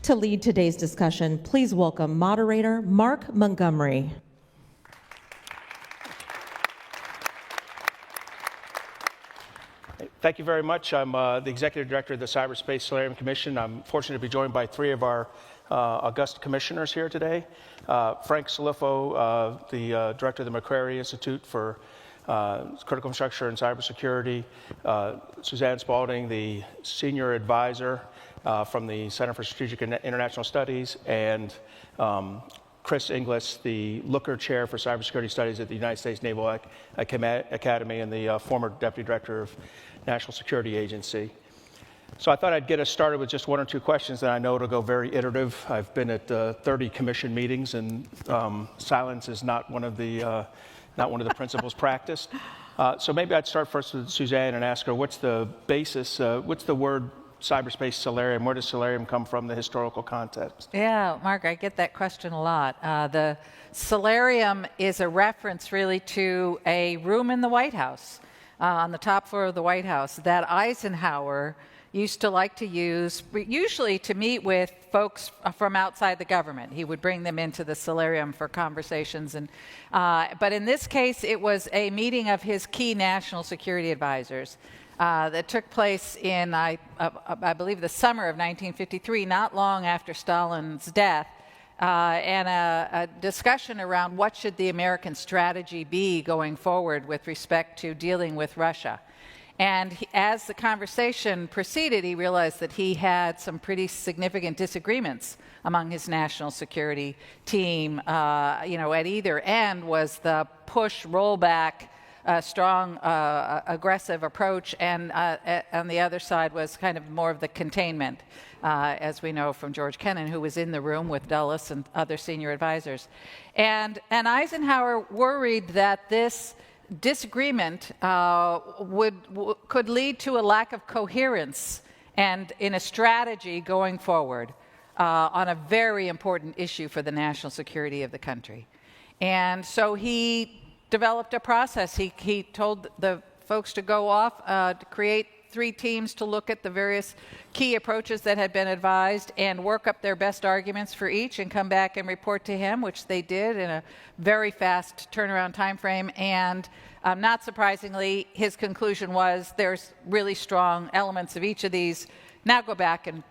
To lead today's discussion, please welcome moderator Mark Montgomery. Thank you very much. I'm the Executive Director of the Cyberspace Solarium Commission. I'm fortunate to be joined by three of our august commissioners here today. Frank Salifo, the Director of the McCrary Institute for Critical Infrastructure and Cybersecurity. Suzanne Spalding, the Senior Advisor from the Center for Strategic and International Studies. And Chris Inglis, the Looker Chair for Cybersecurity Studies at the United States Naval Academy and the former Deputy Director of National Security Agency. So I thought I'd get us started with just one or two questions, and I know it'll go very iterative. I've been at 30 commission meetings, and silence is not one of the principles practiced. So maybe I'd start first with Suzanne and ask her, what's the basis, what's the word cyberspace solarium? Where does solarium come from, the historical context? Yeah, Mark, I get that question a lot. The solarium is a reference really to a room in the White House, on the top floor of the White House, that Eisenhower used to like to use, usually to meet with folks from outside the government. He would bring them into the solarium for conversations. But in this case, it was a meeting of his key national security advisors that took place in, I believe, the summer of 1953, not long after Stalin's death, and a discussion around what should the American strategy be going forward with respect to dealing with Russia. And as the conversation proceeded, he realized that he had some pretty significant disagreements among his national security team. At either end was the push, rollback, strong, aggressive approach, and on the other side was kind of more of the containment, as we know from George Kennan, who was in the room with Dulles and other senior advisors. And Eisenhower worried that this disagreement could lead to a lack of coherence and in a strategy going forward on a very important issue for the national security of the country. And so he developed a process. He told the folks to go off to create 3 teams to look at the various key approaches that had been advised and work up their best arguments for each and come back and report to him, which they did in a very fast turnaround time frame. And not surprisingly, his conclusion was there's really strong elements of each of these. Now go back and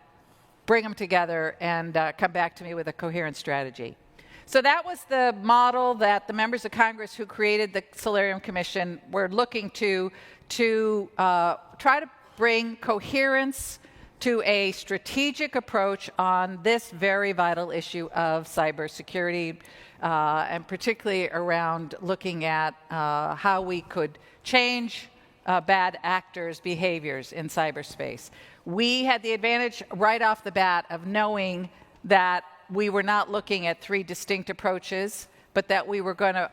bring them together and come back to me with a coherent strategy. So that was the model that the members of Congress who created the Solarium Commission were looking to try to bring coherence to a strategic approach on this very vital issue of cybersecurity, and particularly around looking at how we could change bad actors' behaviors in cyberspace. We had the advantage right off the bat of knowing that we were not looking at 3 distinct approaches, but that we were going to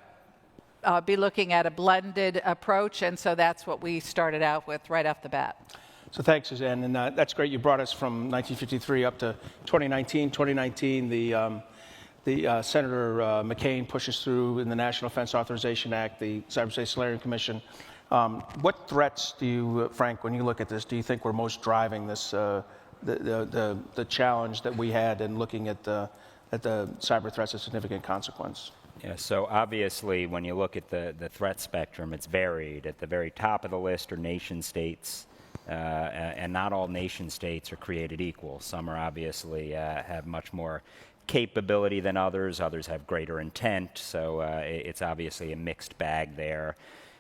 be looking at a blended approach, and so that's what we started out with right off the bat. So thanks, Suzanne, and that's great. You brought us from 1953 up to 2019. 2019, the Senator McCain pushes through in the National Defense Authorization Act, the Cyberspace Solarium Commission. What threats do you, Frank, when you look at this, do you think were most driving this? The challenge that we had in looking at the cyber threats of significant consequence? Yeah, so obviously when you look at the threat spectrum, it's varied. At the very top of the list are nation states, and not all nation states are created equal. Some are obviously have much more capability than others. Others have greater intent, so it's obviously a mixed bag there.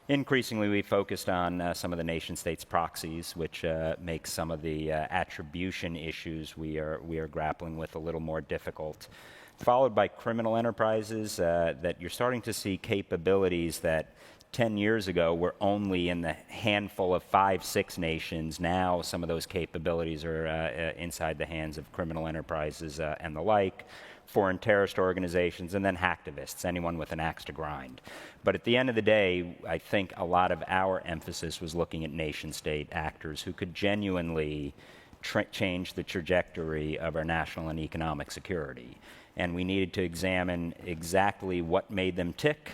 Increasingly, we focused on some of the nation-states proxies, which makes some of the attribution issues we are grappling with a little more difficult. Followed by criminal enterprises, that you're starting to see capabilities that 10 years ago were only in the handful of 5, 6 nations. Now some of those capabilities are inside the hands of criminal enterprises and the like, foreign terrorist organizations, and then hacktivists, anyone with an axe to grind. But at the end of the day, I think a lot of our emphasis was looking at nation-state actors who could genuinely change the trajectory of our national and economic security. And we needed to examine exactly what made them tick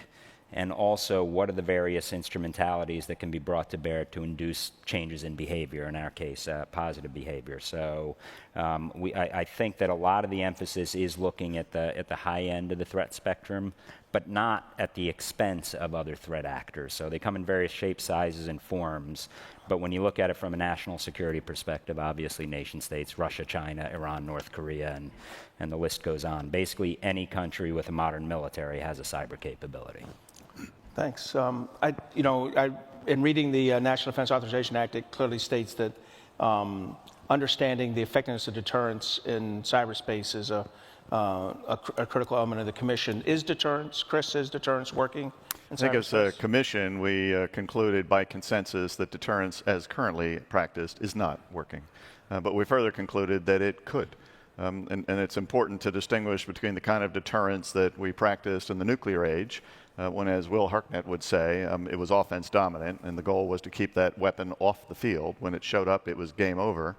and also what are the various instrumentalities that can be brought to bear to induce changes in behavior, in our case, positive behavior. So I think that a lot of the emphasis is looking at the high end of the threat spectrum, but not at the expense of other threat actors. So they come in various shapes, sizes, and forms. But when you look at it from a national security perspective, obviously nation states, Russia, China, Iran, North Korea, and the list goes on. Basically, any country with a modern military has a cyber capability. Thanks. In reading the National Defense Authorization Act, it clearly states that understanding the effectiveness of deterrence in cyberspace is a critical element of the commission. Is deterrence, Chris, is deterrence working in cyberspace? I think as a commission, we concluded by consensus that deterrence as currently practiced is not working. But we further concluded that it could. And it's important to distinguish between the kind of deterrence that we practiced in the nuclear age, when, as Will Harknett would say, it was offense dominant, and the goal was to keep that weapon off the field. When it showed up, it was game over.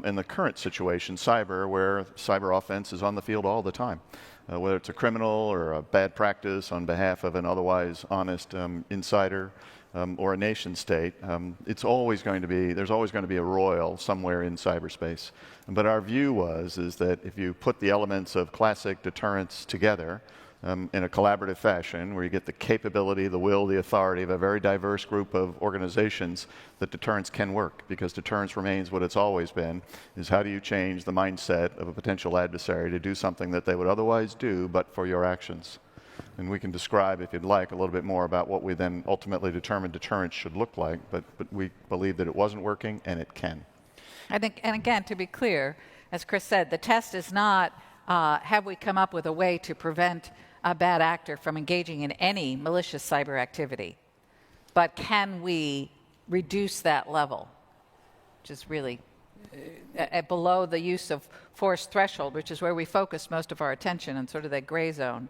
In the current situation, cyber, where cyber offense is on the field all the time, whether it's a criminal or a bad practice on behalf of an otherwise honest insider or a nation state, it's always going to be, there's always going to be a royal somewhere in cyberspace. But our view is that if you put the elements of classic deterrence together, in a collaborative fashion, where you get the capability, the will, the authority of a very diverse group of organizations, that deterrence can work, because deterrence remains what it's always been, is how do you change the mindset of a potential adversary to do something that they would otherwise do but for your actions. And we can describe, if you'd like, a little bit more about what we then ultimately determined deterrence should look like, but we believe that it wasn't working, and it can. I think, and again, to be clear, as Chris said, the test is not have we come up with a way to prevent a bad actor from engaging in any malicious cyber activity, but can we reduce that level, which is really below the use of force threshold, which is where we focus most of our attention and sort of that gray zone.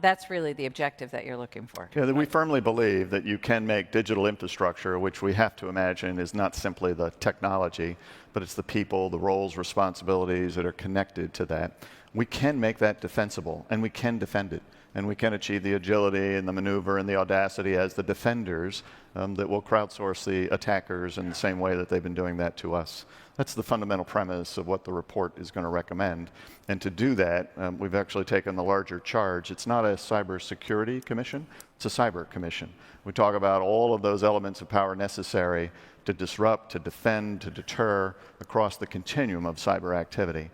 That's really the objective that you're looking for. Yeah, we firmly believe that you can make digital infrastructure, which we have to imagine is not simply the technology, but it's the people, the roles, responsibilities that are connected to that. We can make that defensible, and we can defend it. And we can achieve the agility and the maneuver and the audacity as the defenders that will crowdsource the attackers in the same way that they've been doing that to us. That's the fundamental premise of what the report is going to recommend. And to do that, we've actually taken the larger charge. It's not a cybersecurity commission, it's a cyber commission. We talk about all of those elements of power necessary to disrupt, to defend, to deter across the continuum of cyber activity.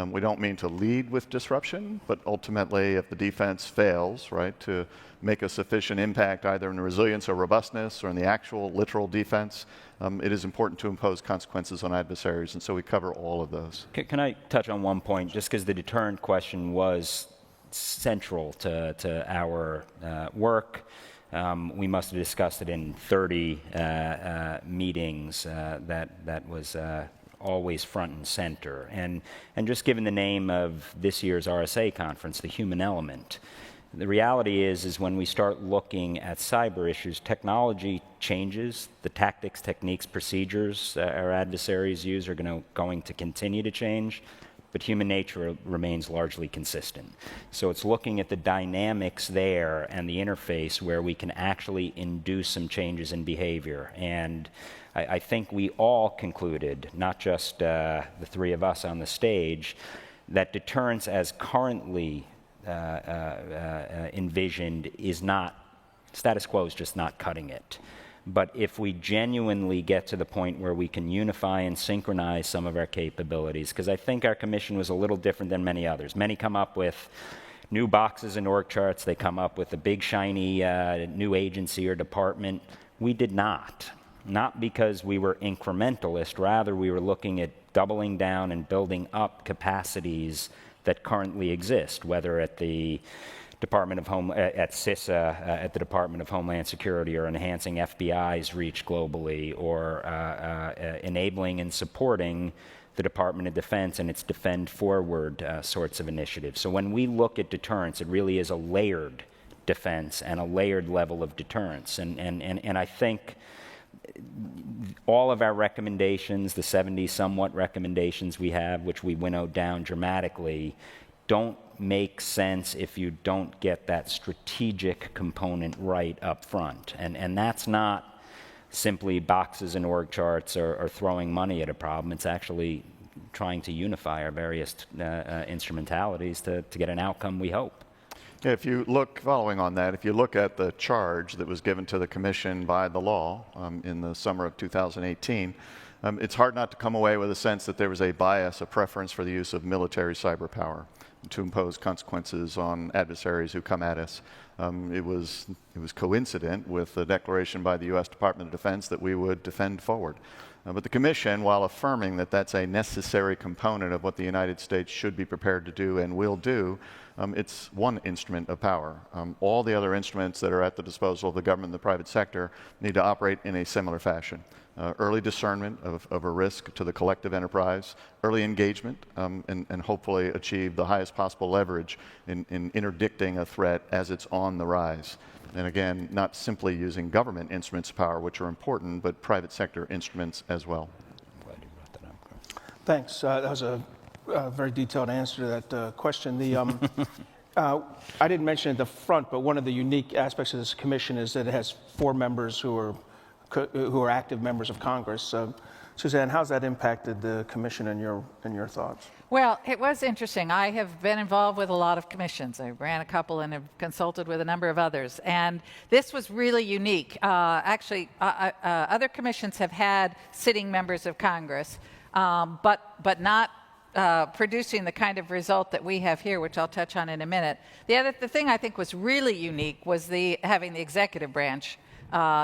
We don't mean to lead with disruption, but ultimately, if the defense fails, right, to make a sufficient impact either in the resilience or robustness or in the actual literal defense, it is important to impose consequences on adversaries, and so we cover all of those. Can I touch on one point, just because the deterrent question was central to our work? We must have discussed it in 30 meetings. That was always front and center. And just given the name of this year's RSA conference, the human element, the reality is when we start looking at cyber issues, technology changes. The tactics, techniques, procedures our adversaries use are going to continue to change, but human nature remains largely consistent. So it's looking at the dynamics there and the interface where we can actually induce some changes in behavior. And I think we all concluded, not just the three of us on the stage, that deterrence as currently envisioned is not, status quo is just not cutting it. But if we genuinely get to the point where we can unify and synchronize some of our capabilities, because I think our commission was a little different than many others. Many come up with new boxes and org charts. They come up with a big, shiny new agency or department. We did not. Not because we were incrementalist. Rather, we were looking at doubling down and building up capacities that currently exist, whether at the Department of at CISA, at the Department of Homeland Security, or enhancing FBI's reach globally, or enabling and supporting the Department of Defense and its Defend Forward sorts of initiatives. So when we look at deterrence, it really is a layered defense and a layered level of deterrence. And I think all of our recommendations, the 70 somewhat recommendations we have, which we winnowed down dramatically, don't make sense if you don't get that strategic component right up front. And that's not simply boxes and org charts or throwing money at a problem. It's actually trying to unify our various instrumentalities to get an outcome we hope. Yeah, if you look, following on that, if you look at the charge that was given to the Commission by the law in the summer of 2018, it's hard not to come away with a sense that there was a bias, a preference for the use of military cyber power to impose consequences on adversaries who come at us. It was coincident with the declaration by the U.S. Department of Defense that we would defend forward. But the Commission, while affirming that that's a necessary component of what the United States should be prepared to do and will do, it's one instrument of power. All the other instruments that are at the disposal of the government and the private sector need to operate in a similar fashion. Early discernment of a risk to the collective enterprise, early engagement, and hopefully achieve the highest possible leverage in interdicting a threat as it's on the rise. And again, not simply using government instruments of power, which are important, but private sector instruments as well. Glad you brought that up. Thanks. That was a very detailed answer to that question. I didn't mention at the front, but one of the unique aspects of this commission is that it has 4 members who are active members of Congress. Suzanne, how's that impacted the commission in your thoughts? Well, it was interesting. I have been involved with a lot of commissions. I ran a couple and have consulted with a number of others. And this was really unique. Actually, other commissions have had sitting members of Congress, but not producing the kind of result that we have here, which I'll touch on in a minute. The thing I think was really unique was having the executive branch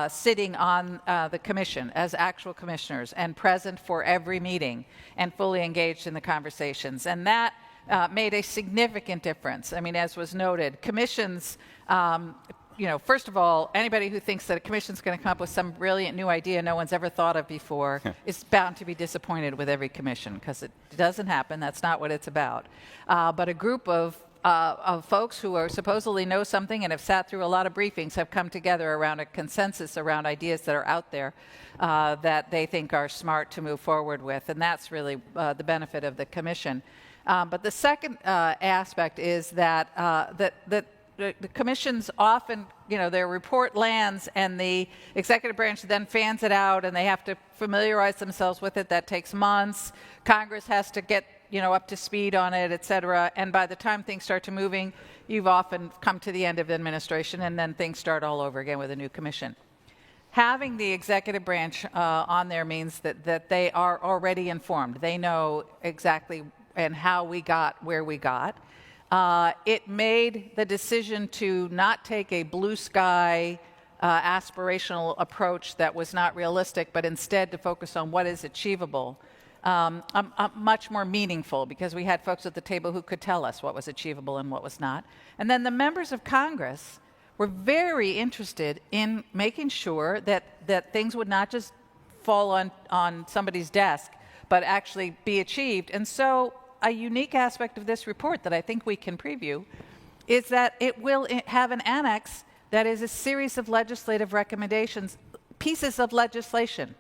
sitting on the commission as actual commissioners and present for every meeting and fully engaged in the conversations. And that made a significant difference. I mean, as was noted, commissions, first of all, anybody who thinks that a commission is going to come up with some brilliant new idea no one's ever thought of before is bound to be disappointed with every commission, because it doesn't happen. That's not what it's about. But a group of folks who are supposedly know something and have sat through a lot of briefings have come together around a consensus around ideas that are out there that they think are smart to move forward with. And that's really the benefit of the commission. But the second aspect is that the commissions often, their report lands and the executive branch then fans it out and they have to familiarize themselves with it. That takes months. Congress has to get up to speed on it, et cetera. And by the time things start to moving, you've often come to the end of administration and then things start all over again with a new commission. Having the executive branch on there means that they are already informed. They know exactly and how we got where we got. It made the decision to not take a blue sky aspirational approach that was not realistic, but instead to focus on what is achievable, much more meaningful, because we had folks at the table who could tell us what was achievable and what was not. And then the members of Congress were very interested in making sure that things would not just fall on somebody's desk, but actually be achieved. And so a unique aspect of this report that I think we can preview is that it will have an annex that is a series of legislative recommendations, pieces of legislation.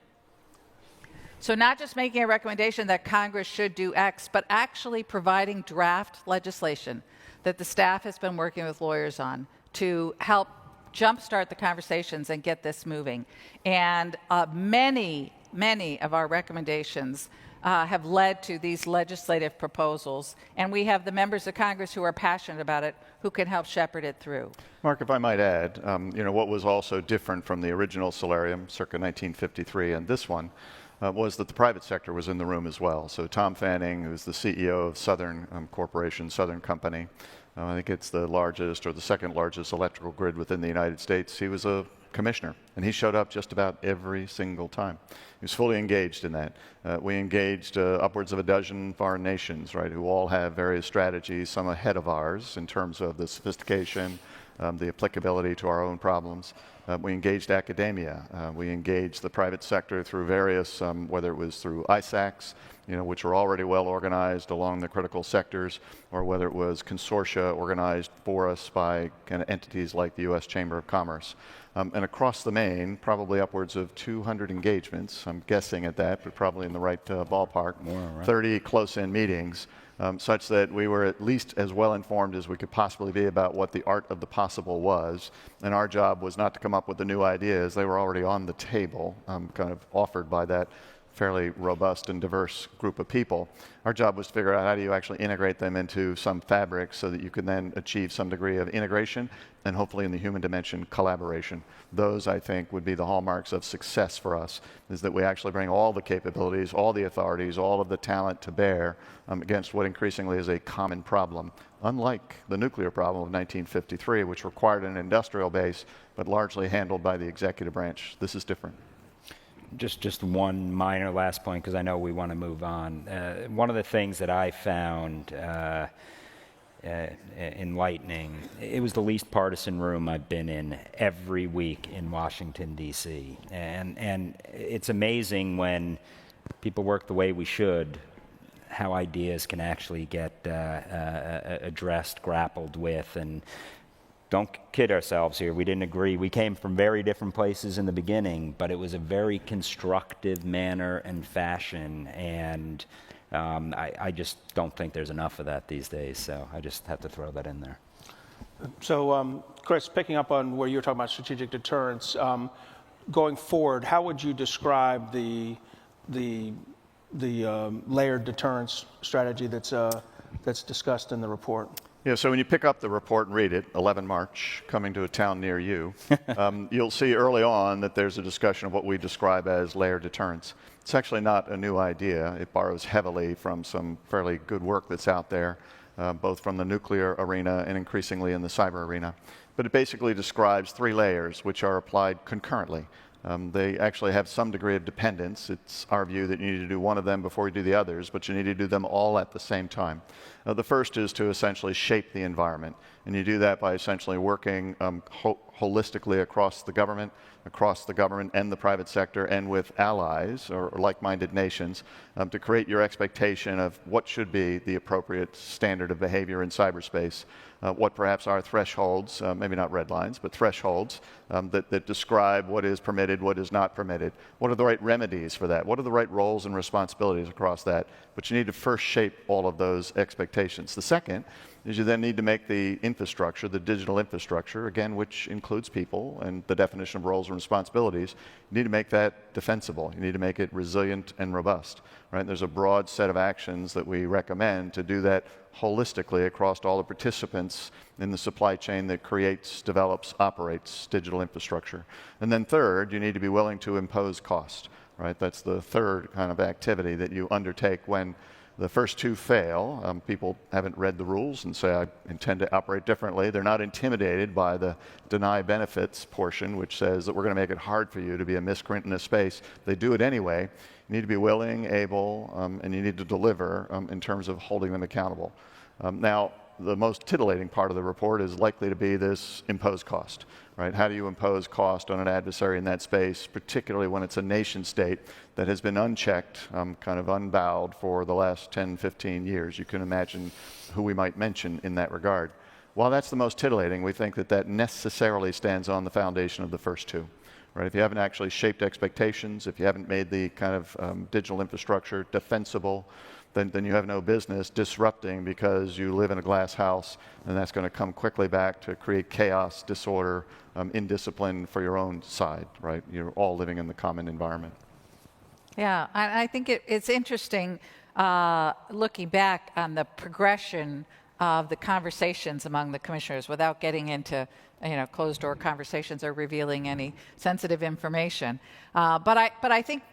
So not just making a recommendation that Congress should do X, but actually providing draft legislation that the staff has been working with lawyers on to help jumpstart the conversations and get this moving. And many of our recommendations have led to these legislative proposals, and we have the members of Congress who are passionate about it who can help shepherd it through. Mark, if I might add, what was also different from the original Solarium, circa 1953, and this one, was that the private sector was in the room as well. So Tom Fanning, who's the CEO of Southern Corporation, Southern Company, I think it's the largest or the second largest electrical grid within the United States. He was a commissioner, and he showed up just about every single time. He was fully engaged in that. We engaged upwards of a dozen foreign nations, right, who all have various strategies, some ahead of ours in terms of the sophistication, the applicability to our own problems. We engaged academia. We engaged the private sector through various, whether it was through RSACs, which are already well organized along the critical sectors, or whether it was consortia organized for us by kind of entities like the U.S. Chamber of Commerce. And across the Main, probably upwards of 200 engagements, I'm guessing at that, but probably in the right ballpark, More, right. 30 close-in meetings, such that we were at least as well informed as we could possibly be about what the art of the possible was. And our job was not to come up with the new ideas. They were already on the table, kind of offered by that fairly robust and diverse group of people. Our job was to figure out how do you actually integrate them into some fabric so that you can then achieve some degree of integration and hopefully in the human dimension, collaboration. Those, I think, would be the hallmarks of success for us, is that we actually bring all the capabilities, all the authorities, all of the talent to bear against what increasingly is a common problem, unlike the nuclear problem of 1953, which required an industrial base, but largely handled by the executive branch. This is different. Just one minor last point, because I know we want to move on. One of the things that I found enlightening, it was the least partisan room I've been in every week in Washington, D.C. And it's amazing when people work the way we should, how ideas can actually get addressed, grappled with, and don't kid ourselves here. We didn't agree. We came from very different places in the beginning, but it was a very constructive manner and fashion, and I just don't think there's enough of that these days, so I just have to throw that in there. So, Chris, picking up on where you were talking about strategic deterrence, going forward, how would you describe the layered deterrence strategy that's discussed in the report? Yeah, so when you pick up the report and read it, 11 March, coming to a town near you, you'll see early on that there's a discussion of what we describe as layered deterrence. It's actually not a new idea. It borrows heavily from some fairly good work that's out there, both from the nuclear arena and increasingly in the cyber arena. But it basically describes 3 layers which are applied concurrently. They actually have some degree of dependence. It's our view that you need to do one of them before you do the others, but you need to do them all at the same time. The first is to essentially shape the environment, and you do that by essentially working holistically across the government and the private sector and with allies or like-minded nations to create your expectation of what should be the appropriate standard of behavior in cyberspace, what perhaps are thresholds, maybe not red lines, but thresholds that describe what is permitted, what is not permitted, what are the right remedies for that, what are the right roles and responsibilities across that. But you need to first shape all of those expectations. The second is you then need to make the infrastructure, the digital infrastructure, again, which includes people and the definition of roles and responsibilities, you need to make that defensible. You need to make it resilient and robust. Right? There's a broad set of actions that we recommend to do that holistically across all the participants in the supply chain that creates, develops, operates digital infrastructure. And then third, you need to be willing to impose cost. Right? That's the third kind of activity that you undertake when the first 2 fail. People haven't read the rules and say, I intend to operate differently. They're not intimidated by the deny benefits portion, which says that we're going to make it hard for you to be a miscreant in this space. They do it anyway. You need to be willing, able, and you need to deliver in terms of holding them accountable. Now, the most titillating part of the report is likely to be this imposed cost. Right? How do you impose cost on an adversary in that space, particularly when it's a nation state that has been unchecked, kind of unbowed for the last 10, 15 years? You can imagine who we might mention in that regard. While that's the most titillating, we think that that necessarily stands on the foundation of the first 2. Right? If you haven't actually shaped expectations, if you haven't made the kind of digital infrastructure defensible, then you have no business disrupting because you live in a glass house, and that's going to come quickly back to create chaos, disorder, indiscipline for your own side, right? You're all living in the common environment. Yeah, I think it's interesting looking back on the progression of the conversations among the commissioners without getting into closed-door conversations or revealing any sensitive information. But I think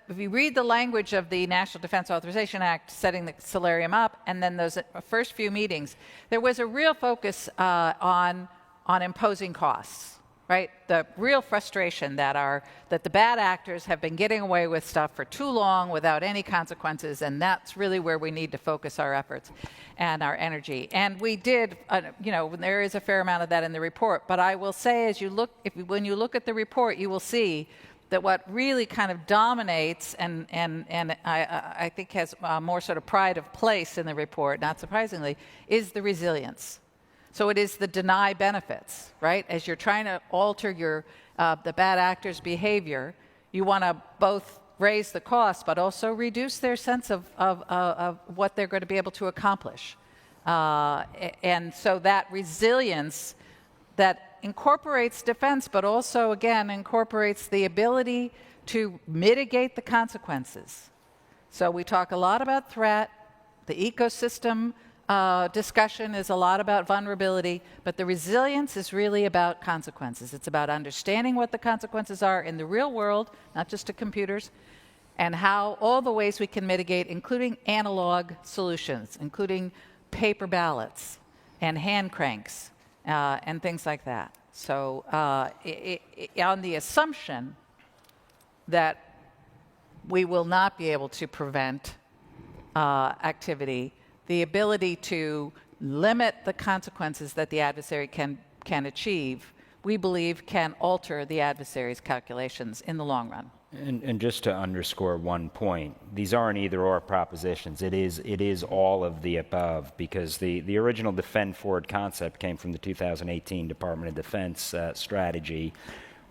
if you read the language of the National Defense Authorization Act setting the Solarium up, and then those first few meetings, there was a real focus on imposing costs. right? The real frustration that the bad actors have been getting away with stuff for too long without any consequences, and that's really where we need to focus our efforts and our energy. And we did, there is a fair amount of that in the report. But I will say, when you look at the report, you will see that what really kind of dominates and I think has more sort of pride of place in the report, not surprisingly, is the resilience. So it is the deny benefits, right? As you're trying to alter the bad actors' behavior, you want to both raise the cost, but also reduce their sense of what they're going to be able to accomplish. And so that resilience that incorporates defense, but also, again, incorporates the ability to mitigate the consequences. So we talk a lot about threat, the ecosystem discussion is a lot about vulnerability, but the resilience is really about consequences. It's about understanding what the consequences are in the real world, not just to computers, and how all the ways we can mitigate, including analog solutions, including paper ballots and hand cranks and things like that. So on the assumption that we will not be able to prevent activity, the ability to limit the consequences that the adversary can achieve, we believe can alter the adversary's calculations in the long run. And just to underscore one point, these aren't either-or propositions. It is all of the above, because the original Defend Forward concept came from the 2018 Department of Defense strategy,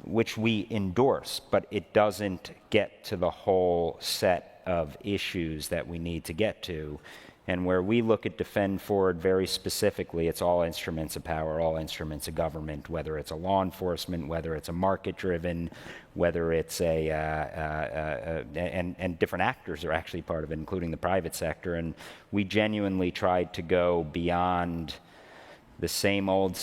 which we endorse, but it doesn't get to the whole set of issues that we need to get to. And where we look at Defend Forward very specifically, it's all instruments of power, all instruments of government, whether it's a law enforcement, whether it's a market-driven, whether it's and different actors are actually part of it, including the private sector. And we genuinely tried to go beyond the same old,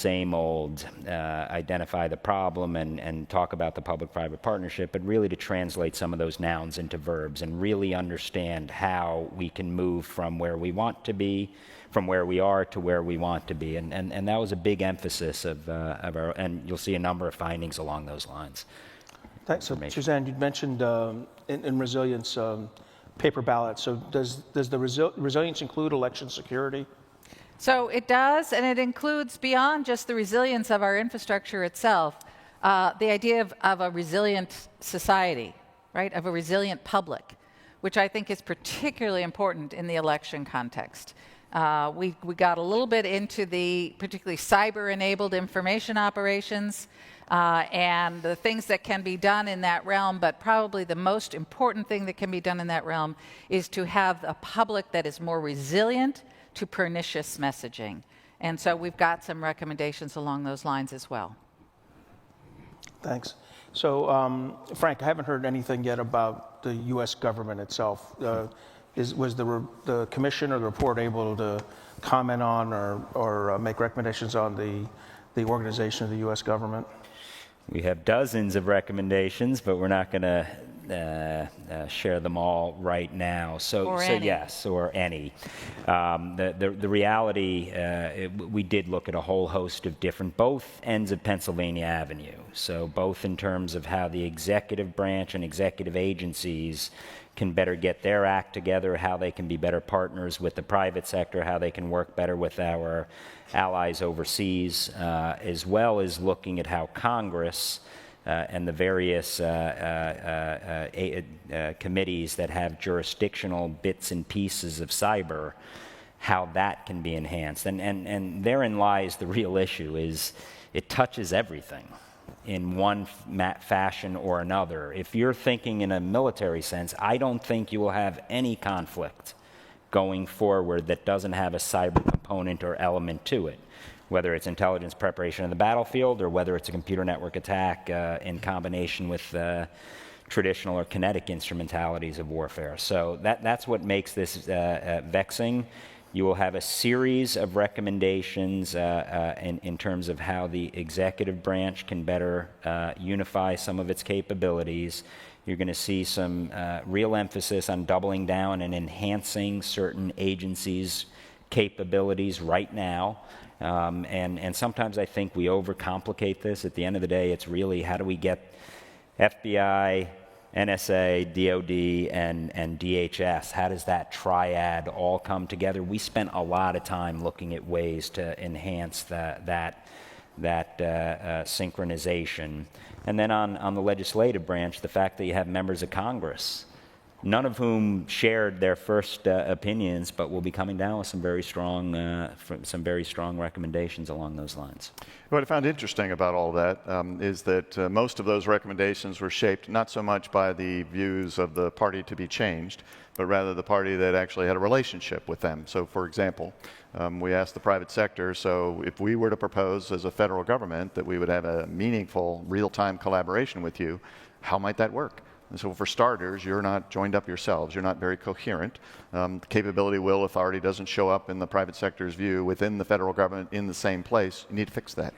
identify the problem and talk about the public-private partnership, but really to translate some of those nouns into verbs and really understand how we can move from where we want to be, from where we are to where we want to be. And that was a big emphasis of our, and you'll see a number of findings along those lines. Thanks. So, Suzanne, you mentioned in resilience paper ballots. So does the resilience include election security? So it does, and it includes, beyond just the resilience of our infrastructure itself, the idea of a resilient society, right, of a resilient public, which I think is particularly important in the election context. We got a little bit into the particularly cyber-enabled information operations and the things that can be done in that realm, but probably the most important thing that can be done in that realm is to have a public that is more resilient to pernicious messaging. And so we've got some recommendations along those lines as well. Thanks. So, Frank, I haven't heard anything yet about the U.S. government itself. Was the commission or the report able to comment on or make recommendations on the organization of the U.S. government? We have dozens of recommendations, but we're not going to share them all right now. So yes, or any. The reality, we did look at a whole host of different, both ends of Pennsylvania Avenue. So both in terms of how the executive branch and executive agencies can better get their act together, how they can be better partners with the private sector, how they can work better with our allies overseas, as well as looking at how Congress and the various committees that have jurisdictional bits and pieces of cyber, how that can be enhanced. And therein lies the real issue, is it touches everything in one fashion or another. If you're thinking in a military sense, I don't think you will have any conflict going forward that doesn't have a cyber component or element to it, whether it's intelligence preparation on the battlefield or whether it's a computer network attack in combination with traditional or kinetic instrumentalities of warfare. So that's what makes this vexing. You will have a series of recommendations in terms of how the executive branch can better unify some of its capabilities. You're going to see some real emphasis on doubling down and enhancing certain agencies' capabilities right now. And sometimes I think we overcomplicate this. At the end of the day, it's really how do we get FBI, NSA, DOD, and DHS, how does that triad all come together? We spent a lot of time looking at ways to enhance that synchronization. And then on the legislative branch, the fact that you have members of Congress, none of whom shared their first opinions, but will be coming down with some very strong recommendations along those lines. What I found interesting about all that is that most of those recommendations were shaped not so much by the views of the party to be changed, but rather the party that actually had a relationship with them. So, for example, we asked the private sector, so if we were to propose as a federal government that we would have a meaningful real-time collaboration with you, how might that work? And so for starters, you're not joined up yourselves. You're not very coherent. Capability, will, authority doesn't show up in the private sector's view within the federal government in the same place. You need to fix that.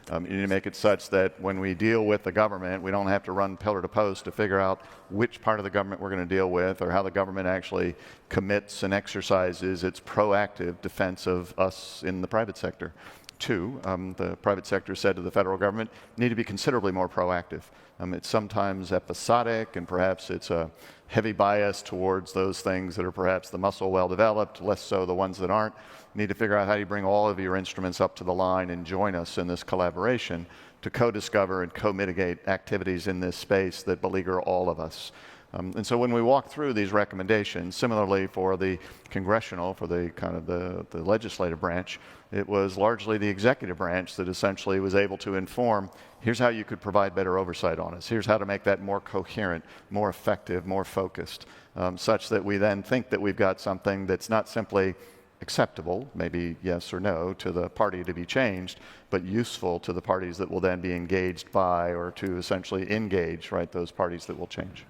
You need to make it such that when we deal with the government, we don't have to run pillar to post to figure out which part of the government we're going to deal with or how the government actually commits and exercises its proactive defense of us in the private sector. Two, the private sector said to the federal government, you need to be considerably more proactive. It's sometimes episodic, and perhaps it's a heavy bias towards those things that are perhaps the muscle well developed, less so the ones that aren't. You need to figure out how you bring all of your instruments up to the line and join us in this collaboration to co-discover and co-mitigate activities in this space that beleaguer all of us. And so when we walk through these recommendations, similarly for the congressional, for the kind of the legislative branch, it was largely the executive branch that essentially was able to inform, here's how you could provide better oversight on us. Here's how to make that more coherent, more effective, more focused, such that we then think that we've got something that's not simply acceptable, maybe yes or no, to the party to be changed, but useful to the parties that will then be engaged by, or to essentially engage, right, those parties that will change.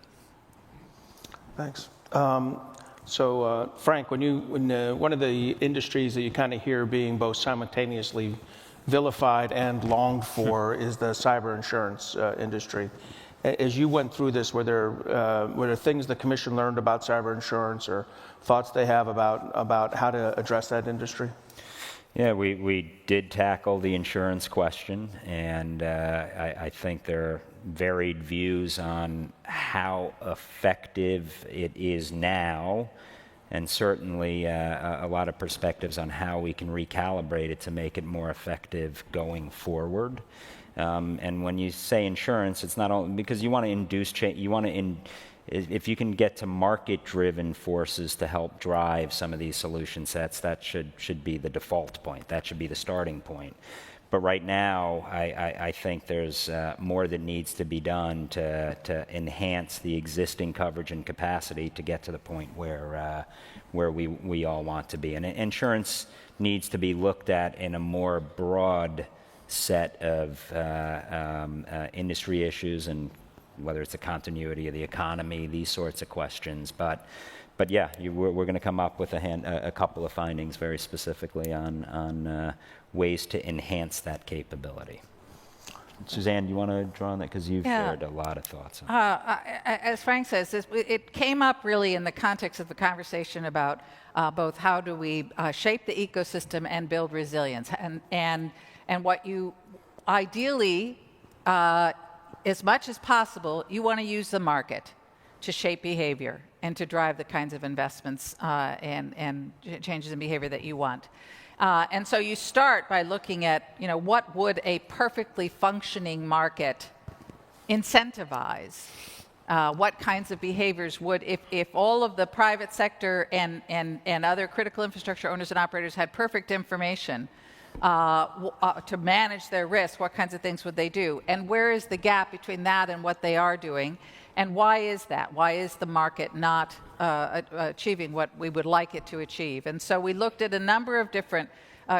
Thanks. So, Frank, when one of the industries that you kind of hear being both simultaneously vilified and longed for is the cyber insurance industry. As you went through this, were there things the Commission learned about cyber insurance or thoughts they have about how to address that industry? Yeah, we did tackle the insurance question, and I think there are varied views on how effective it is now, and certainly a lot of perspectives on how we can recalibrate it to make it more effective going forward. And when you say insurance, it's not only because you want to induce change, if you can get to market-driven forces to help drive some of these solution sets, that should be the default point. That should be the starting point. But right now, I think there's more that needs to be done to enhance the existing coverage and capacity to get to the point where we all want to be. And insurance needs to be looked at in a more broad set of industry issues, and whether it's the continuity of the economy, these sorts of questions. But yeah, we're going to come up with a couple of findings very specifically on ways to enhance that capability. Suzanne, do you want to draw on that? Because you've shared a lot of thoughts on it. As Frank says, it came up really in the context of the conversation about both how do we shape the ecosystem and build resilience. And what you ideally, as much as possible, you want to use the market to shape behavior and to drive the kinds of investments and changes in behavior that you want. And so you start by looking at, what would a perfectly functioning market incentivize? What kinds of behaviors would, if all of the private sector and other critical infrastructure owners and operators had perfect information to manage their risk, what kinds of things would they do? And where is the gap between that and what they are doing? And why is that? Why is the market not achieving what we would like it to achieve? And so we looked at a number of different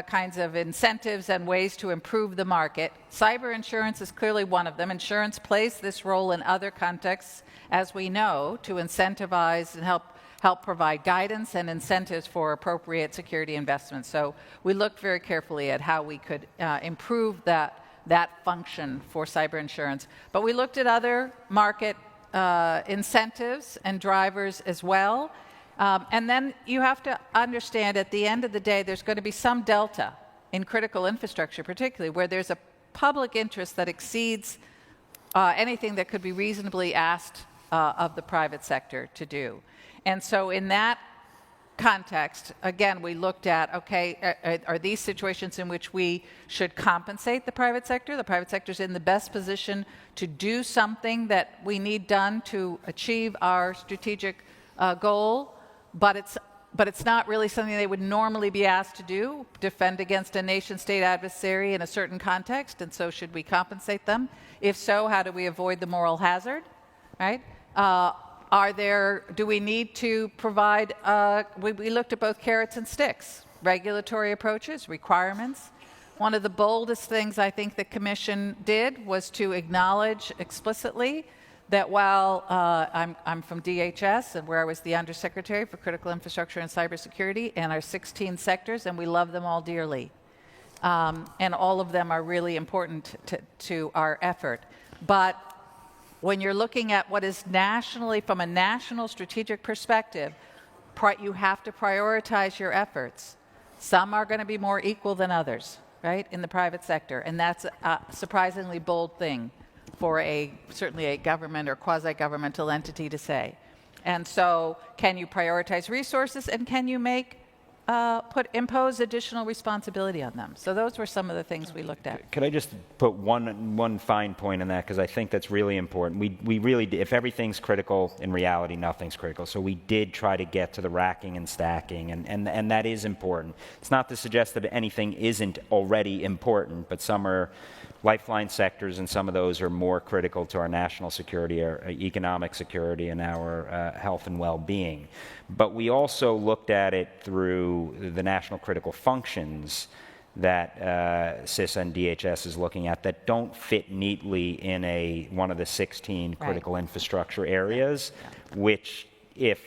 kinds of incentives and ways to improve the market. Cyber insurance is clearly one of them. Insurance plays this role in other contexts, as we know, to incentivize and help provide guidance and incentives for appropriate security investments. So we looked very carefully at how we could improve that function for cyber insurance. But we looked at other market incentives and drivers as well. And then you have to understand, at the end of the day, there's going to be some delta in critical infrastructure, particularly where there's a public interest that exceeds anything that could be reasonably asked of the private sector to do. And so in that context, again, we looked at, okay, are these situations in which we should compensate the private sector? The private sector is in the best position to do something that we need done to achieve our strategic goal, but it's not really something they would normally be asked to do, defend against a nation-state adversary in a certain context, and so should we compensate them? If so, how do we avoid the moral hazard, right? Do we need to provide, we looked at both carrots and sticks, regulatory approaches, requirements. One of the boldest things I think the Commission did was to acknowledge explicitly that while I'm from DHS, and where I was the Undersecretary for Critical Infrastructure and Cybersecurity, and our 16 sectors, and we love them all dearly. And all of them are really important to our effort. But when you're looking at what is nationally, from a national strategic perspective, you have to prioritize your efforts. Some are going to be more equal than others, right, in the private sector. And that's a surprisingly bold thing for certainly a government or quasi-governmental entity to say. And so can you prioritize resources, and can you impose additional responsibility on them? So those were some of the things we looked at. Could I just put one fine point on that, because I think that's really important. We really did, if everything's critical, in reality nothing's critical. So we did try to get to the racking and stacking, and that is important. It's not to suggest that anything isn't already important, but some are lifeline sectors, and some of those are more critical to our national security, our economic security, and our health and well-being. But we also looked at it through the national critical functions that CIS and DHS is looking at that don't fit neatly in one of the 16 critical infrastructure areas, which, if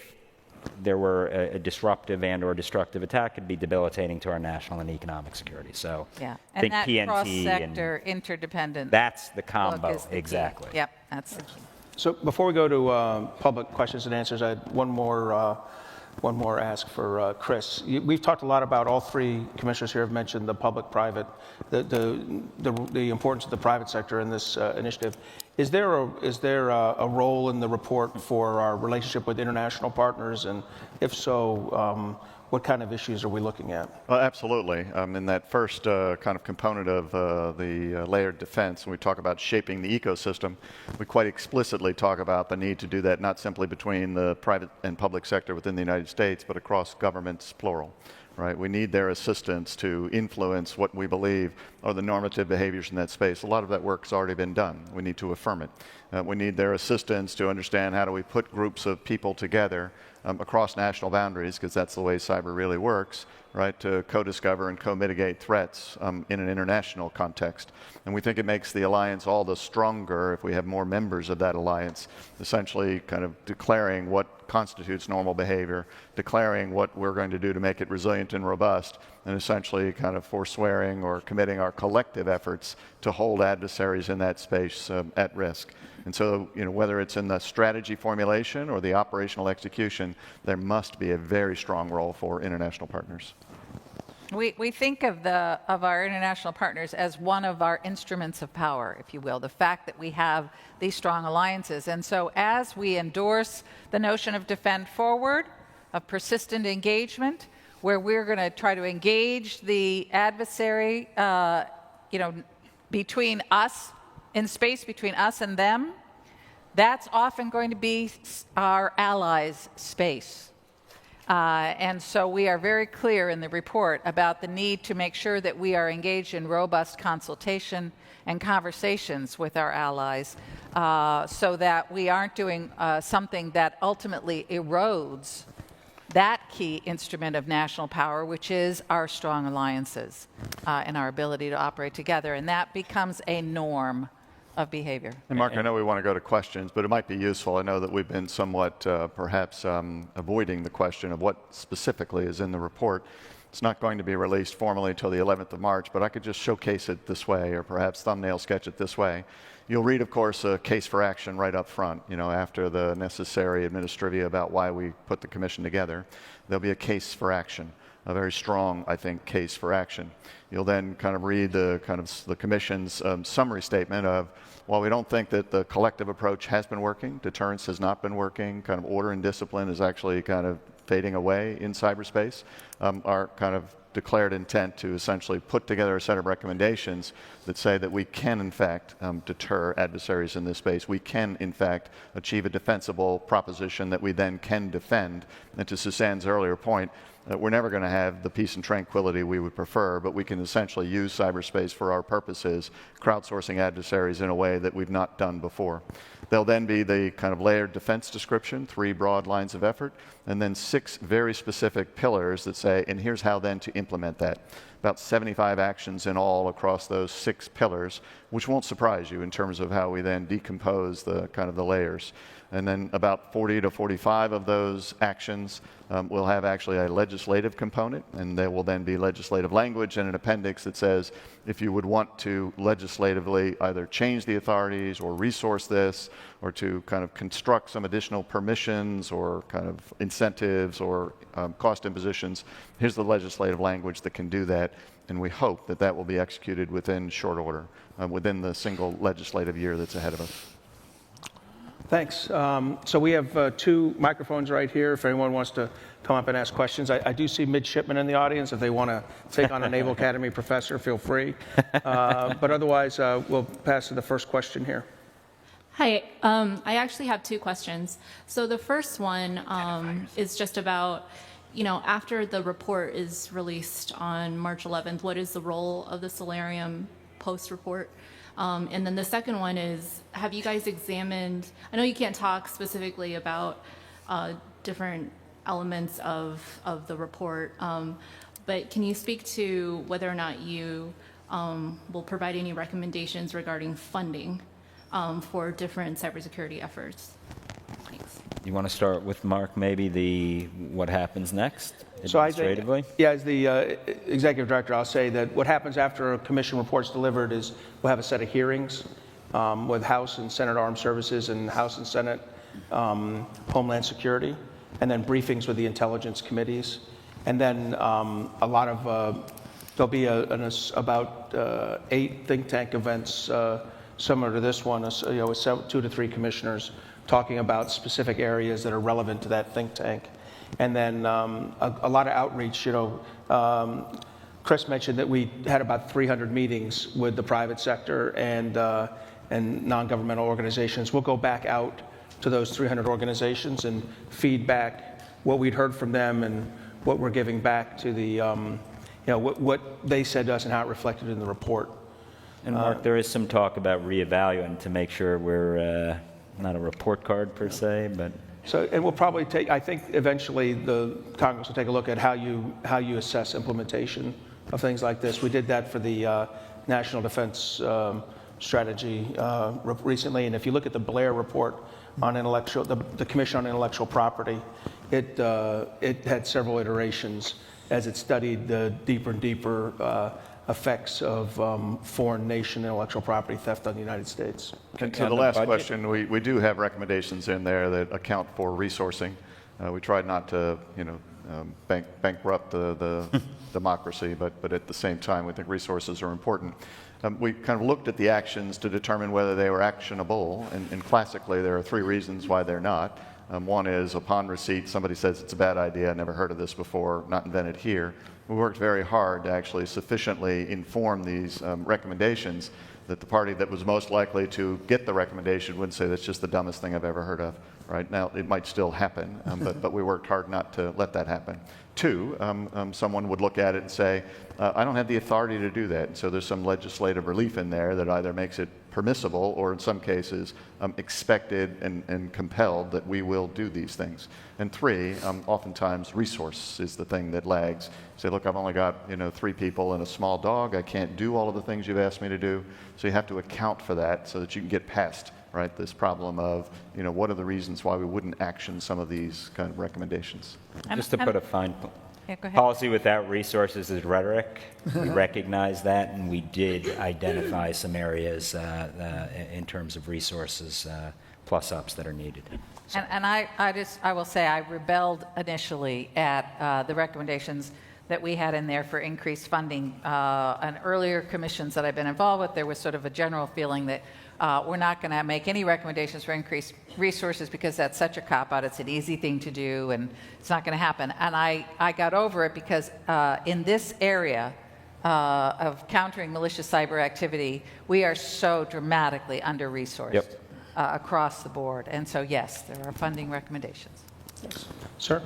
there were a disruptive and or destructive attack, could be debilitating to our national and economic security. So yeah, I think and that PNT cross-sector interdependent. That's the combo, is the exactly. Key. Yep, that's the key. So before we go to public questions and answers, I had one more ask for Chris. We've talked a lot about, all three commissioners here have mentioned the public-private, the importance of the private sector in this initiative. Is there a role in the report for our relationship with international partners, and if so, what kind of issues are we looking at? Well, absolutely. In that first kind of component of the layered defense, when we talk about shaping the ecosystem, we quite explicitly talk about the need to do that not simply between the private and public sector within the United States, but across governments, plural. Right? We need their assistance to influence what we believe are the normative behaviors in that space. A lot of that work's already been done. We need to affirm it. We need their assistance to understand how do we put groups of people together across national boundaries, because that's the way cyber really works, right, to co-discover and co-mitigate threats in an international context. And we think it makes the alliance all the stronger if we have more members of that alliance, essentially kind of declaring what constitutes normal behavior, declaring what we're going to do to make it resilient and robust, and essentially kind of forswearing or committing our collective efforts to hold adversaries in that space at risk. And so, whether it's in the strategy formulation or the operational execution, there must be a very strong role for international partners. We think of our international partners as one of our instruments of power, if you will, the fact that we have these strong alliances. And so as we endorse the notion of defend forward, of persistent engagement, where we're going to try to engage the adversary, between us, in space between us and them, that's often going to be our allies' space. And so we are very clear in the report about the need to make sure that we are engaged in robust consultation and conversations with our allies, so that we aren't doing something that ultimately erodes that key instrument of national power, which is our strong alliances and our ability to operate together. And that becomes a norm of behavior. And Mark, I know we want to go to questions, but it might be useful. I know that we've been somewhat perhaps avoiding the question of what specifically is in the report. It's not going to be released formally until the 11th of March, but I could just showcase it this way, or perhaps thumbnail sketch it this way. You'll read, of course, a case for action right up front, after the necessary administrivia about why we put the commission together. There'll be a case for action. a very strong, I think, case for action. You'll then kind of read the Commission's summary statement of, while we don't think that the collective approach has been working, deterrence has not been working, kind of order and discipline is actually kind of fading away in cyberspace, our kind of declared intent to essentially put together a set of recommendations that say that we can, in fact, deter adversaries in this space. We can, in fact, achieve a defensible proposition that we then can defend. And to Susanne's earlier point, we're never going to have the peace and tranquility we would prefer, but we can essentially use cyberspace for our purposes, crowdsourcing adversaries in a way that we've not done before. There'll then be the kind of layered defense description, 3 broad lines of effort, and then 6 very specific pillars that say, and here's how then to implement that. About 75 actions in all across those 6 pillars, which won't surprise you in terms of how we then decompose the kind of the layers. And then about 40 to 45 of those actions will have actually a legislative component, and there will then be legislative language and an appendix that says if you would want to legislatively either change the authorities or resource this or to kind of construct some additional permissions or kind of incentives or cost impositions, here's the legislative language that can do that, and we hope that that will be executed within short order, within the single legislative year that's ahead of us. Thanks. So we have 2 microphones right here if anyone wants to come up and ask questions. I do see midshipmen in the audience. If they want to take on a Naval Academy professor, feel free. But otherwise, we'll pass to the first question here. Hi, I actually have 2 questions. So the first one is just about, after the report is released on March 11th, what is the role of the Solarium post-report? And then the second one is, have you guys examined, I know you can't talk specifically about different elements of the report, but can you speak to whether or not you will provide any recommendations regarding funding for different cybersecurity efforts? Thanks. You want to start with Mark, maybe what happens next So administratively? as the executive director, I'll say that what happens after a commission report's delivered is we'll have a set of hearings with House and Senate Armed Services and House and Senate Homeland Security, and then briefings with the intelligence committees. And then a lot of, there'll be about 8 think tank events similar to this one, with 2 to 3 commissioners talking about specific areas that are relevant to that think tank. And then a lot of outreach. Chris mentioned that we had about 300 meetings with the private sector and non-governmental organizations. We'll go back out to those 300 organizations and feed back what we'd heard from them and what we're giving back to the, what they said to us and how it reflected in the report. And Mark, there is some talk about reevaluating to make sure we're not a report card per se, but. So, and we'll probably take, I think eventually the Congress will take a look at how you assess implementation of things like this. We did that for the National Defense Strategy recently, and if you look at the Blair report on the Commission on Intellectual Property, it had several iterations as it studied the deeper and deeper effects of foreign nation intellectual property theft on the United States. And to the last question, we do have recommendations in there that account for resourcing. We tried not to, bankrupt the democracy, but at the same time, we think resources are important. We kind of looked at the actions to determine whether they were actionable, and classically, there are 3 reasons why they're not. One is upon receipt, somebody says it's a bad idea, I never heard of this before, not invented here. We worked very hard to actually sufficiently inform these recommendations that the party that was most likely to get the recommendation wouldn't say that's just the dumbest thing I've ever heard of. Right now, it might still happen, but we worked hard not to let that happen. 2, someone would look at it and say, I don't have the authority to do that. And so there's some legislative relief in there that either makes it permissible or in some cases expected and compelled that we will do these things. And 3, oftentimes resource is the thing that lags. Say, look, I've only got 3 people and a small dog. I can't do all of the things you've asked me to do. So you have to account for that so that you can get past this problem of what are the reasons why we wouldn't action some of these kind of recommendations. Just to put a fine policy without resources is rhetoric. We recognize that, and we did identify some areas in terms of resources plus-ups that are needed. And I will say I rebelled initially at the recommendations that we had in there for increased funding. On earlier commissions that I've been involved with, there was sort of a general feeling that we're not going to make any recommendations for increased resources because that's such a cop-out. It's an easy thing to do, and it's not going to happen. And I got over it because in this area of countering malicious cyber activity, we are so dramatically under-resourced across the board. And so, yes, there are funding recommendations. Sir?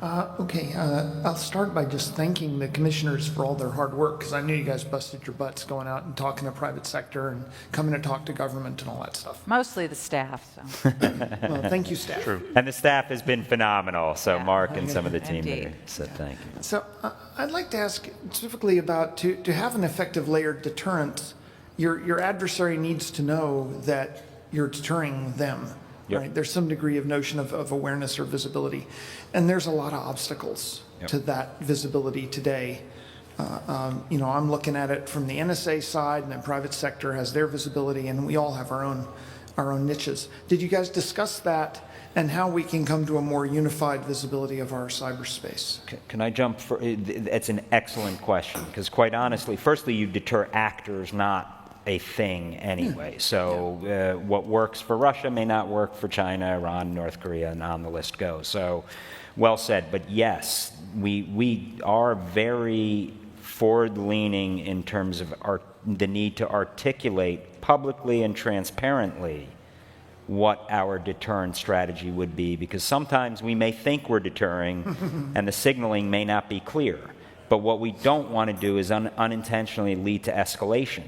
Okay, I'll start by just thanking the commissioners for all their hard work, because I knew you guys busted your butts going out and talking to private sector and coming to talk to government and all that stuff. Mostly the staff. So. Well, thank you, staff. True. And the staff has been phenomenal, so Yeah. Mark and some of the team Indeed. there. So thank you. So I'd like to ask specifically about to have an effective layered deterrent, your adversary needs to know that you're deterring them. Yep. Right? There's some degree of notion of awareness or visibility. And there's a lot of obstacles to that visibility today. I'm looking at it from the NSA side, and the private sector has their visibility, and we all have our own niches. Did you guys discuss that and how we can come to a more unified visibility of our cyberspace? Can I jump? It's an excellent question, because quite honestly, firstly, you deter actors, not a thing anyway. So what works for Russia may not work for China, Iran, North Korea, and on the list goes. So well said. But yes, we are very forward-leaning in terms of the need to articulate publicly and transparently what our deterrent strategy would be, because sometimes we may think we're deterring and the signaling may not be clear. But what we don't want to do is unintentionally lead to escalation.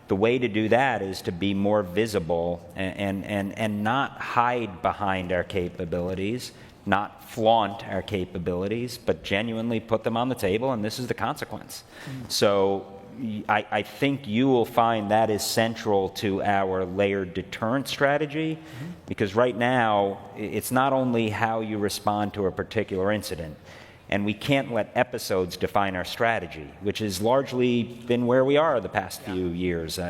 The way to do that is to be more visible and not hide behind our capabilities, not flaunt our capabilities, but genuinely put them on the table, and this is the consequence. So I think you will find that is central to our layered deterrent strategy, because right now it's not only how you respond to a particular incident, and we can't let episodes define our strategy, which has largely been where we are the past few years,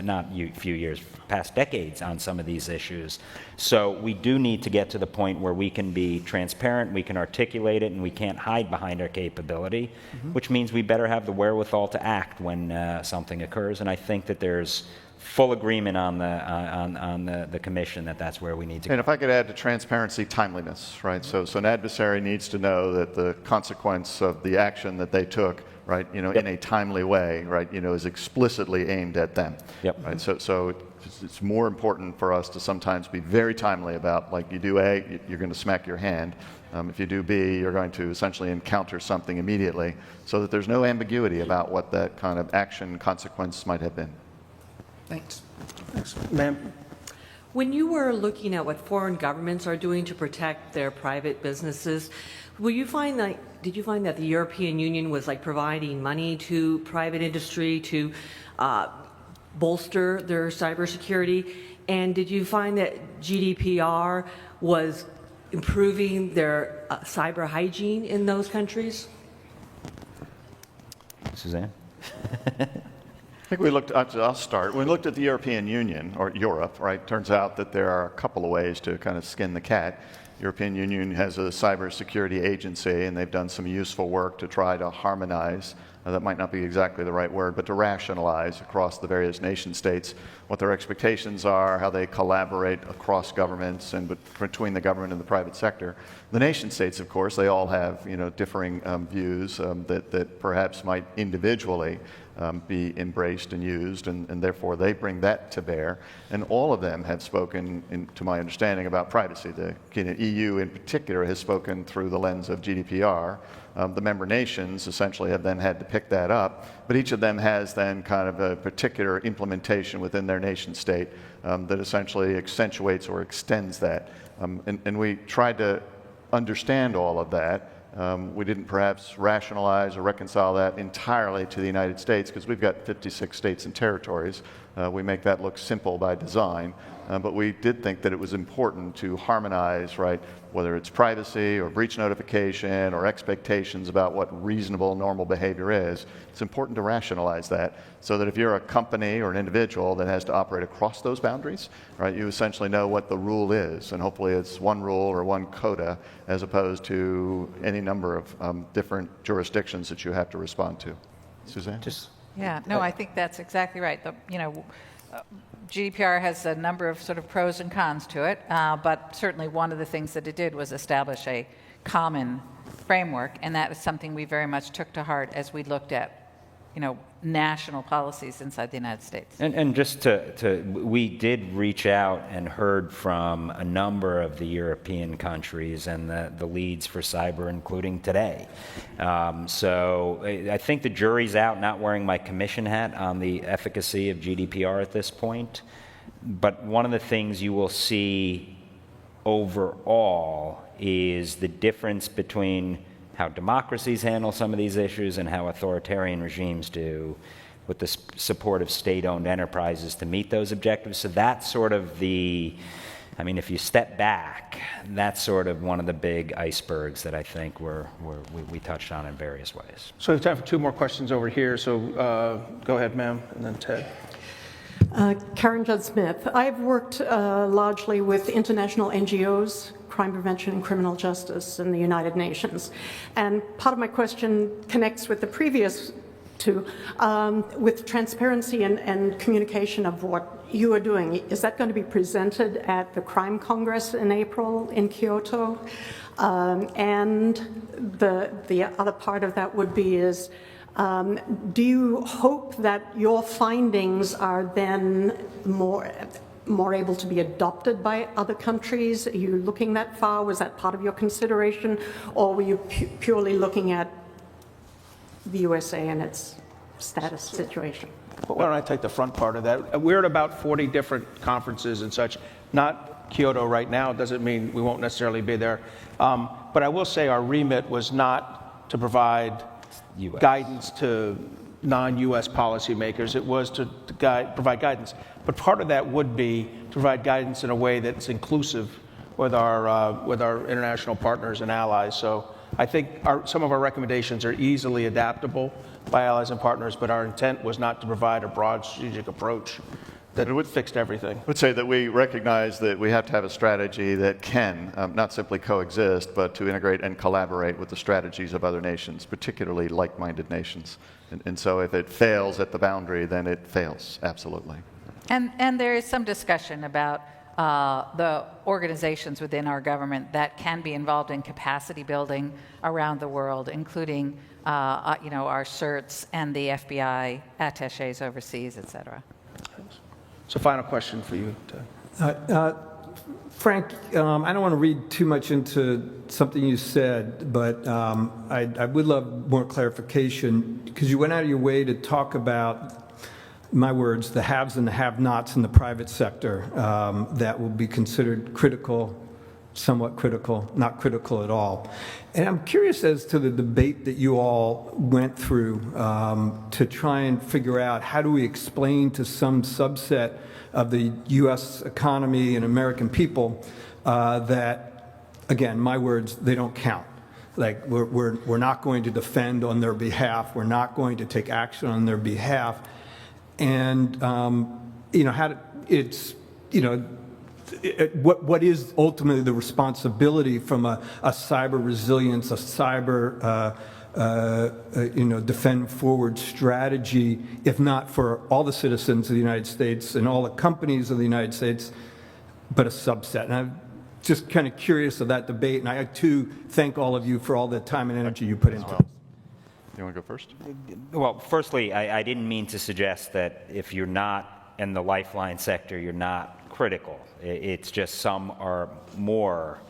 past decades on some of these issues. So we do need to get to the point where we can be transparent, we can articulate it, and we can't hide behind our capability, which means we better have the wherewithal to act when something occurs. And I think that there's full agreement on the commission that that's where we need to go. And if I could add to transparency, timeliness, right? So an adversary needs to know that the consequence of the action that they took, right, in a timely way, right, is explicitly aimed at them. Yep. Right. So it's more important for us to sometimes be very timely about, like, you do A, you're going to smack your hand. If you do B, you're going to essentially encounter something immediately, so that there's no ambiguity about what that kind of action consequence might have been. Thanks. Ma'am? When you were looking at what foreign governments are doing to protect their private businesses, did you find that the European Union was providing money to private industry to bolster their cybersecurity? And did you find that GDPR was improving their cyber hygiene in those countries? Suzanne? I think we looked, I'll start. When we looked at the European Union, or Europe, right, turns out that there are a couple of ways to kind of skin the cat. European Union has a cybersecurity agency, and they've done some useful work to try to harmonize, that might not be exactly the right word, but to rationalize across the various nation states what their expectations are, how they collaborate across governments and between the government and the private sector. The nation states, of course, they all have differing views that perhaps might individually be embraced and used, and therefore they bring that to bear. And all of them have spoken, to my understanding, about privacy. The EU in particular has spoken through the lens of GDPR. The member nations essentially have then had to pick that up, but each of them has then kind of a particular implementation within their nation state that essentially accentuates or extends that. And we tried to understand all of that. We didn't perhaps rationalize or reconcile that entirely to the United States, because we've got 56 states and territories. We make that look simple by design, but we did think that it was important to harmonize, right, whether it's privacy or breach notification or expectations about what reasonable, normal behavior is. It's important to rationalize that so that if you're a company or an individual that has to operate across those boundaries, right, you essentially know what the rule is, and hopefully it's one rule or one quota as opposed to any number of different jurisdictions that you have to respond to. Suzanne? Yeah, no, I think that's exactly right. GDPR has a number of sort of pros and cons to it, but certainly one of the things that it did was establish a common framework, and that is something we very much took to heart as we looked at, national policies inside the United States. And just we did reach out and heard from a number of the European countries and the leads for cyber, including today. So I think the jury's out, not wearing my commission hat, on the efficacy of GDPR at this point. But one of the things you will see overall is the difference between how democracies handle some of these issues and how authoritarian regimes do, with the support of state-owned enterprises to meet those objectives. So that's sort of if you step back, that's sort of one of the big icebergs that I think we touched on in various ways. So we have time for two more questions over here. So go ahead, ma'am, and then Ted. Karen Judd Smith. I've worked largely with international NGOs, crime prevention and criminal justice in the United Nations. And part of my question connects with the previous two, with transparency and communication of what you are doing. Is that going to be presented at the Crime Congress in April in Kyoto? And the other part of that would be do you hope that your findings are then more able to be adopted by other countries? Are you looking that far? Was that part of your consideration? Or were you purely looking at the USA and its status situation? Well, why don't I take the front part of that? We're at about 40 different conferences and such. Not Kyoto right now. Doesn't mean we won't necessarily be there. But I will say our remit was not to provide guidance to non-U.S. policymakers. It was to provide guidance. But part of that would be to provide guidance in a way that's inclusive with our international partners and allies. So I think some of our recommendations are easily adaptable by allies and partners, but our intent was not to provide a broad strategic approach that fixed everything. I would say that we recognize that we have to have a strategy that can not simply coexist, but to integrate and collaborate with the strategies of other nations, particularly like-minded nations. And so if it fails at the boundary, then it fails, absolutely. And there is some discussion about the organizations within our government that can be involved in capacity building around the world, including our CERTs and the FBI attachés overseas, et cetera. So final question for you, Ted. Frank, I don't want to read too much into something you said, but I would love more clarification, because you went out of your way to talk about, my words, the haves and the have-nots in the private sector that will be considered critical, somewhat critical, not critical at all. And I'm curious as to the debate that you all went through to try and figure out how do we explain to some subset of the U.S. economy and American people that, again, my words, they don't count. Like, we're not going to defend on their behalf. We're not going to take action on their behalf. And, what is ultimately the responsibility from a cyber resilience, a cyber defend forward strategy, if not for all the citizens of the United States and all the companies of the United States, but a subset. And I'm just kind of curious of that debate. And I too thank all of you for all the time and energy you put into it. You want to go first? Well, firstly, I didn't mean to suggest that if you're not in the lifeline sector, you're not critical. It's just some are more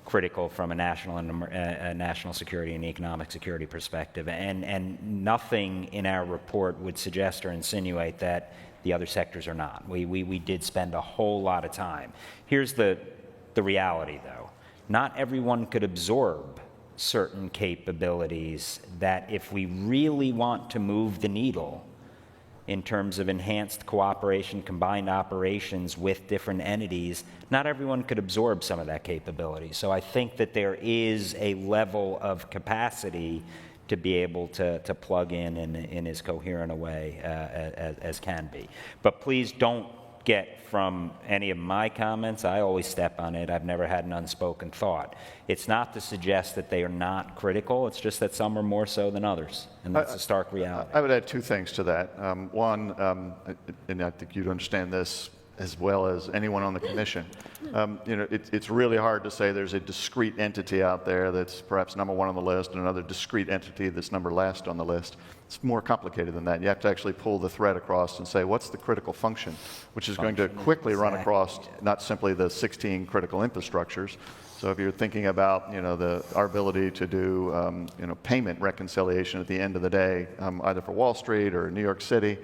critical from a national security and economic security perspective, and nothing in our report would suggest or insinuate that the other sectors are not. We did spend a whole lot of time. Here's the reality, though. Not everyone could absorb certain capabilities that, if we really want to move the needle, in terms of enhanced cooperation, combined operations with different entities, not everyone could absorb some of that capability. So I think that there is a level of capacity to be able to plug in as coherent a way as can be. But please don't get from any of my comments, I always step on it, I've never had an unspoken thought. It's not to suggest that they are not critical, it's just that some are more so than others, and that's a stark reality. I would add two things to that. One, and I think you'd understand this as well as anyone on the commission, it's really hard to say there's a discrete entity out there that's perhaps number one on the list and another discrete entity that's number last on the list. It's more complicated than that. You have to actually pull the thread across and say, what's the critical function, which is going to quickly run across not simply the 16 critical infrastructures. So if you're thinking about, our ability to do, payment reconciliation at the end of the day, either for Wall Street or New York City,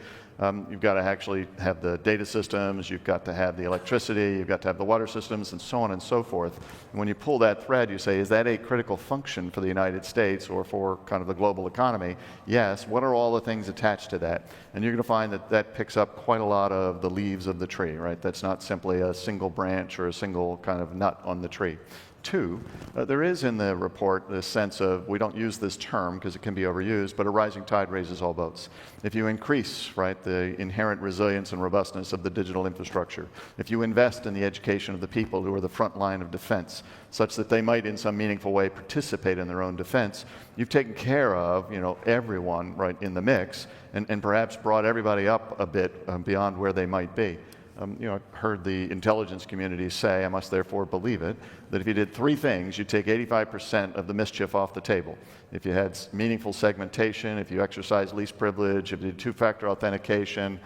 you've got to actually have the data systems, you've got to have the electricity, you've got to have the water systems, and so on and so forth. And when you pull that thread, you say, is that a critical function for the United States or for kind of the global economy? Yes. What are all the things attached to that? And you're going to find that that picks up quite a lot of the leaves of the tree, right? That's not simply a single branch or a single kind of nut on the tree. Two, there is in the report this sense of, we don't use this term because it can be overused, but a rising tide raises all boats. If you increase, right, the inherent resilience and robustness of the digital infrastructure, if you invest in the education of the people who are the front line of defense, such that they might in some meaningful way participate in their own defense, you've taken care of, everyone, right, in the mix, and perhaps brought everybody up a bit beyond where they might be. I've heard the intelligence community say, I must therefore believe it, that if you did three things, you'd take 85% of the mischief off the table. If you had meaningful segmentation, if you exercised least privilege, if you did two-factor authentication,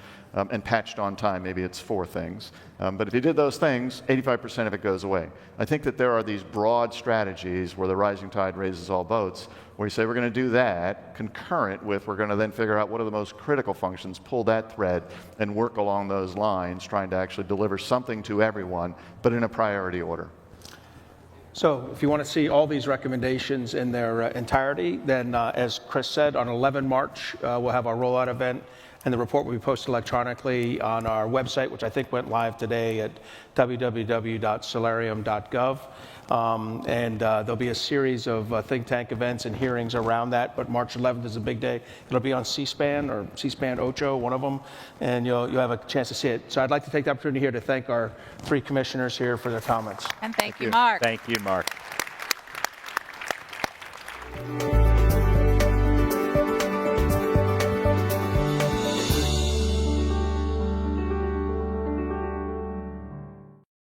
and patched on time, maybe it's four things. But if you did those things, 85% of it goes away. I think that there are these broad strategies where the rising tide raises all boats, where you say we're going to do that concurrent with we're going to then figure out what are the most critical functions, pull that thread, and work along those lines, trying to actually deliver something to everyone, but in a priority order. So if you want to see all these recommendations in their entirety, then as Chris said, on 11 March, we'll have our rollout event, and the report will be posted electronically on our website, which I think went live today at www.solarium.gov. And there'll be a series of think tank events and hearings around that, but March 11th is a big day. It'll be on C-SPAN or C-SPAN Ocho, one of them, and you'll have a chance to see it. So I'd like to take the opportunity here to thank our three commissioners here for their comments. And thank you, Mark. Thank you, Mark.